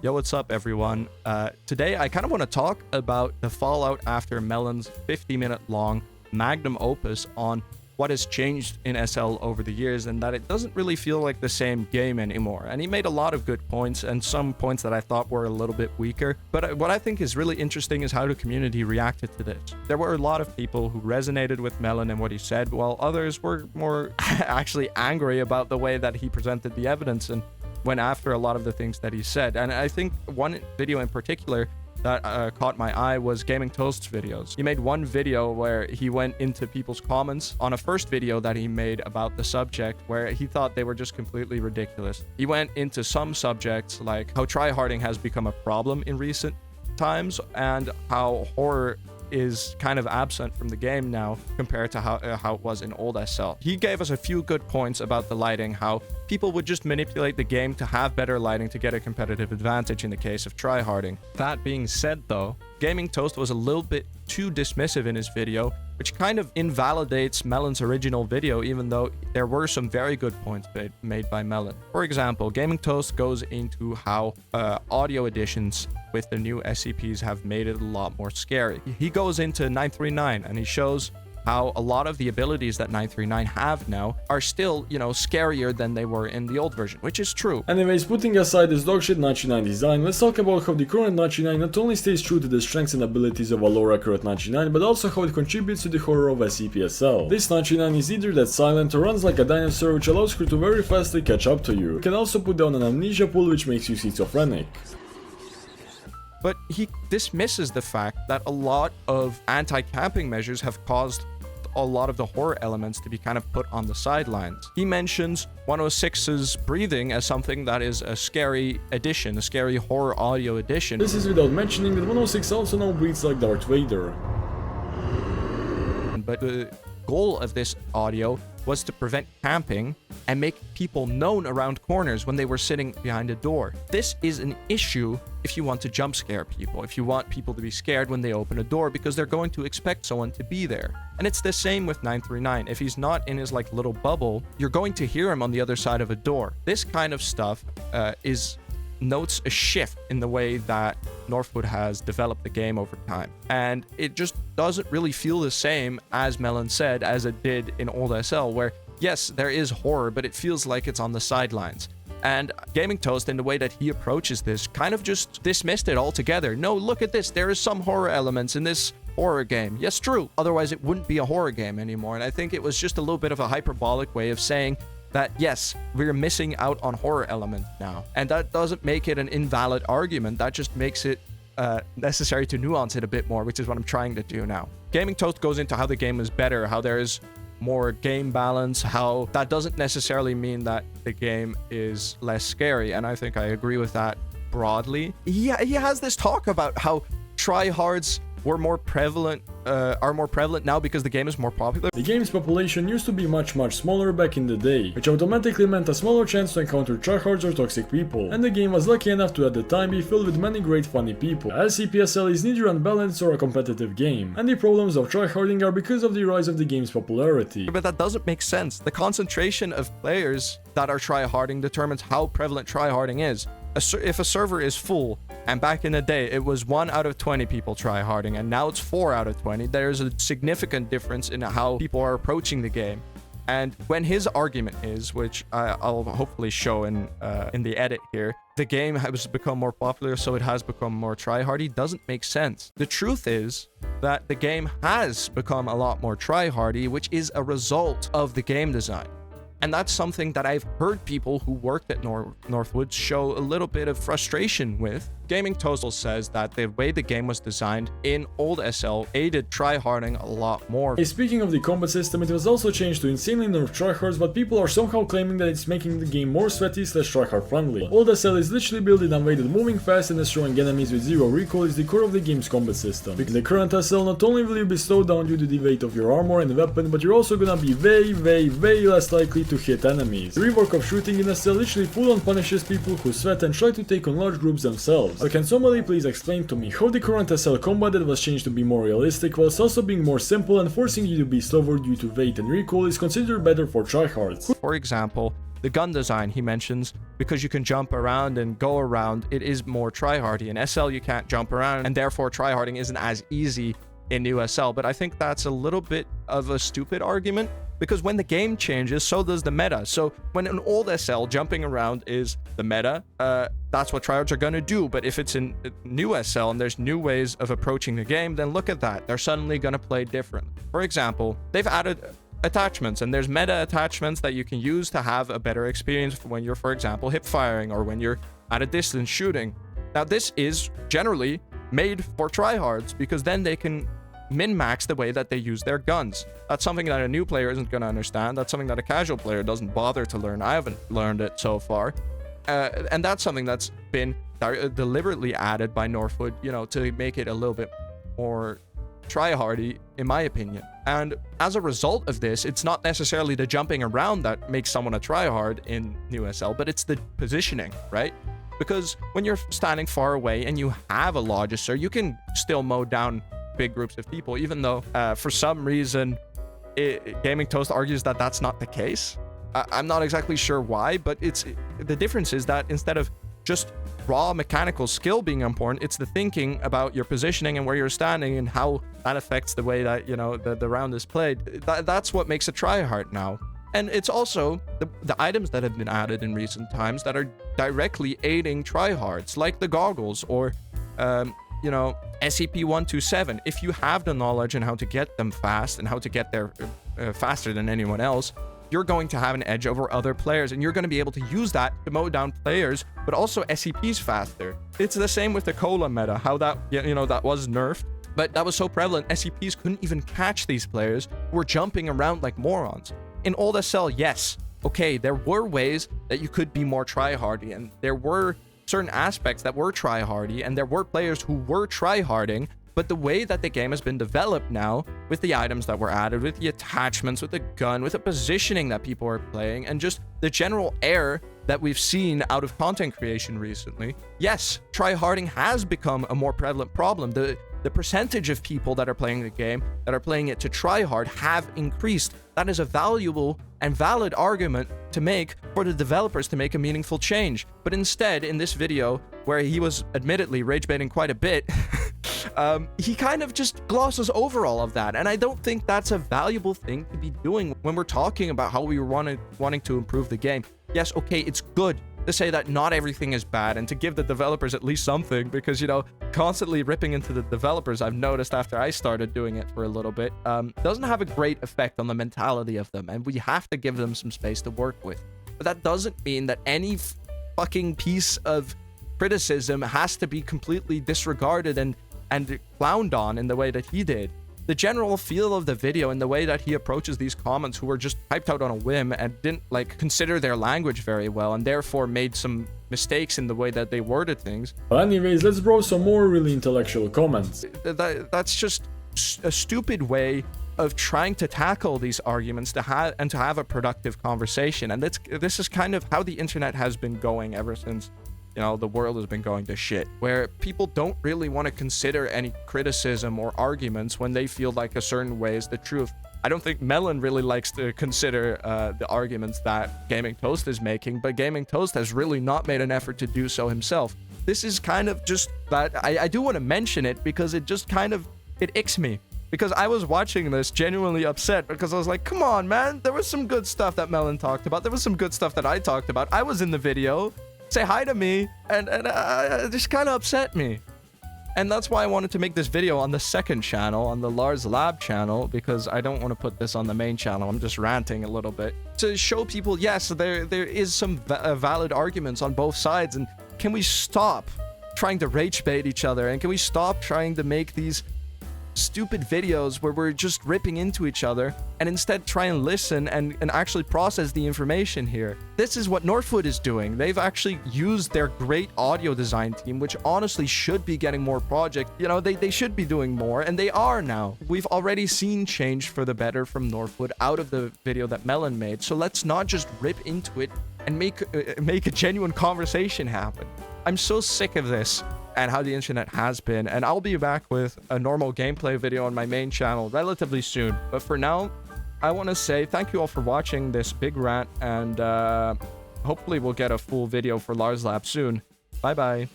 Yo, what's up, everyone? Today, I kind of want to talk about the fallout after Melon's 50-minute long magnum opus on what has changed in SL over the years, and that it doesn't really feel like the same game anymore. And he made a lot of good points, and some points that I thought were a little bit weaker. But what I think is really interesting is how the community reacted to this. There were a lot of people who resonated with Melon and what he said, while others were more actually angry about the way that he presented the evidence and went after a lot of the things that he said. And I think one video in particular that caught my eye was Gaming Toast's videos. He made one video where he went into people's comments on a first video that he made about the subject where he thought they were just completely ridiculous. He went into some subjects like how tryharding has become a problem in recent times and how horror is kind of absent from the game now compared to how it was in old SL. He gave us a few good points about the lighting, how people would just manipulate the game to have better lighting to get a competitive advantage in the case of tryharding. That being said though, Gaming Toast was a little bit too dismissive in his video, which kind of invalidates Melon's original video, even though there were some very good points made by Melon. For example, Gaming Toast goes into how audio additions with the new SCPs have made it a lot more scary. He goes into 939 and he shows how a lot of the abilities that 939 have now are still, scarier than they were in the old version, which is true. Anyways, putting aside this dogshit 939 design, let's talk about how the current 939 not only stays true to the strengths and abilities of a lore accurate 939, but also how it contributes to the horror of SCPSL. This 939 is either that silent or runs like a dinosaur, which allows her to very fastly catch up to you. It can also put down an amnesia pool, which makes you schizophrenic. But he dismisses the fact that a lot of anti-camping measures have caused a lot of the horror elements to be kind of put on the sidelines. He mentions 106's breathing as something that is a scary addition, a scary horror audio addition. This is without mentioning that 106 also now breathes like Darth Vader. But the goal of this audio was to prevent camping and make people known around corners when they were sitting behind a door. This is an issue if you want to jump scare people, if you want people to be scared when they open a door because they're going to expect someone to be there. And it's the same with 939. If he's not in his little bubble, you're going to hear him on the other side of a door. This kind of stuff notes a shift in the way that Northwood has developed the game over time. And it just doesn't really feel the same, as Melon said, as it did in old SL, where yes, there is horror, but it feels like it's on the sidelines. And Gaming Toast, in the way that he approaches this, kind of just dismissed it altogether. No, look at this, there is some horror elements in this horror game. Yes, true. Otherwise, it wouldn't be a horror game anymore. And I think it was just a little bit of a hyperbolic way of saying that yes, we're missing out on horror element now. And that doesn't make it an invalid argument. That just makes it necessary to nuance it a bit more, which is what I'm trying to do now. Gaming Toast goes into how the game is better, how there is more game balance, how that doesn't necessarily mean that the game is less scary. And I think I agree with that broadly. He has this talk about how tryhards are more prevalent now because the game is more popular. The game's population used to be much smaller back in the day, which automatically meant a smaller chance to encounter tryhards or toxic people, and the game was lucky enough to at the time be filled with many great funny people. SCPSL is neither unbalanced or a competitive game, and the problems of tryharding are because of the rise of the game's popularity. But that doesn't make sense. The concentration of players that are tryharding determines how prevalent tryharding is. If a server is full, and back in the day it was 1 out of 20 people tryharding, and now it's 4 out of 20, there's a significant difference in how people are approaching the game. And when his argument is, which I'll hopefully show in the edit here, the game has become more popular, so it has become more tryhardy, doesn't make sense. The truth is that the game has become a lot more tryhardy, which is a result of the game design. And that's something that I've heard people who worked at Northwood show a little bit of frustration with. Gaming Toast says that the way the game was designed in old SL aided tryharding a lot more. Hey, speaking of the combat system, it was also changed to insanely nerf tryhards, but people are somehow claiming that it's making the game more sweaty / tryhard friendly. Old SL is literally built in a way that moving fast and destroying enemies with zero recoil is the core of the game's combat system. Because the current SL, not only will you be slowed down due to the weight of your armor and weapon, but you're also gonna be way less likely to hit enemies. The rework of shooting in SL literally full on punishes people who sweat and try to take on large groups themselves. So can somebody please explain to me how the current SL combat that was changed to be more realistic whilst also being more simple and forcing you to be slower due to weight and recoil is considered better for tryhards? For example, the gun design he mentions, because you can jump around and go around, it is more tryhardy. In SL, you can't jump around, and therefore tryharding isn't as easy in new SL. But I think that's a little bit of a stupid argument, because when the game changes, so does the meta. So when in old SL, jumping around is the meta, that's what tryhards are going to do. But if it's in new SL and there's new ways of approaching the game, then look at that. They're suddenly going to play different. For example, they've added attachments, and there's meta attachments that you can use to have a better experience when you're, for example, hip firing, or when you're at a distance shooting. Now, this is generally made for tryhards, because then they can min-max the way that they use their guns. That's something that a new player isn't going to understand. That's something that a casual player doesn't bother to learn. I haven't learned it so far. And that's something that's been deliberately added by Northwood, you know, to make it a little bit more tryhardy, in my opinion. And as a result of this, it's not necessarily the jumping around that makes someone a tryhard in new SL, but it's the positioning, right? Because when you're standing far away and you have a Logister, you can still mow down big groups of people, even though for some reason Gaming Toast argues that that's not the case. I'm not exactly sure why, but the difference is that instead of just raw mechanical skill being important, it's the thinking about your positioning and where you're standing and how that affects the way that, you know, the round is played. That's what makes a tryhard now. And it's also the items that have been added in recent times that are directly aiding tryhards, like the goggles, or you know, SCP-127. If you have the knowledge on how to get them fast and how to get there faster than anyone else, you're going to have an edge over other players, and you're going to be able to use that to mow down players, but also SCPs faster. It's the same with the Cola meta, how that, you know, that was nerfed, but that was so prevalent, SCPs couldn't even catch these players who were jumping around like morons. In old SL, yes, okay, there were ways that you could be more tryhardy, and there were certain aspects that were tryhardy, and there were players who were tryharding, but the way that the game has been developed now, with the items that were added, with the attachments, with the gun, with the positioning that people are playing, and just the general air that we've seen out of content creation recently, yes, tryharding has become a more prevalent problem. The percentage of people that are playing the game, that are playing it to tryhard, have increased. That is a valuable and valid argument to make for the developers to make a meaningful change. But instead, in this video, where he was admittedly rage-baiting quite a bit, he kind of just glosses over all of that. And I don't think that's a valuable thing to be doing when we're talking about how we were wanting to improve the game. Yes, okay, it's good to say that not everything is bad, and to give the developers at least something, because, you know, constantly ripping into the developers, I've noticed after I started doing it for a little bit, doesn't have a great effect on the mentality of them, and we have to give them some space to work with. But that doesn't mean that any fucking piece of criticism has to be completely disregarded and clowned on in the way that he did. The general feel of the video and the way that he approaches these comments who were just typed out on a whim and didn't like consider their language very well, and therefore made some mistakes in the way that they worded things. But anyways, let's browse some more really intellectual comments. That's just a stupid way of trying to tackle these arguments to have a productive conversation. And this is kind of how the internet has been going ever since, you know, the world has been going to shit, where people don't really want to consider any criticism or arguments when they feel like a certain way is the truth. I don't think Melon really likes to consider the arguments that Gaming Toast is making, but Gaming Toast has really not made an effort to do so himself. This is kind of just that I do want to mention it, because it just kind of, it icks me. Because I was watching this genuinely upset, because I was like, come on, man, there was some good stuff that Melon talked about. There was some good stuff that I talked about. I was in the video. Say hi to me, and it just kind of upset me. And that's why I wanted to make this video on the second channel, on the Lars Lab channel, because I don't want to put this on the main channel. I'm just ranting a little bit to show people, yes, there is some valid arguments on both sides, and can we stop trying to rage bait each other, and can we stop trying to make these stupid videos where we're just ripping into each other, and instead try and listen and actually process the information here. This is what Northwood is doing. They've actually used their great audio design team, which honestly should be getting more projects. You know, they should be doing more, and they are now. We've already seen change for the better from Northwood out of the video that Melon made, so let's not just rip into it and make a genuine conversation happen. I'm so sick of this and how the internet has been, and I'll be back with a normal gameplay video on my main channel relatively soon. But for now, I want to say thank you all for watching this big rant, and hopefully we'll get a full video for Lars Lab soon. Bye bye.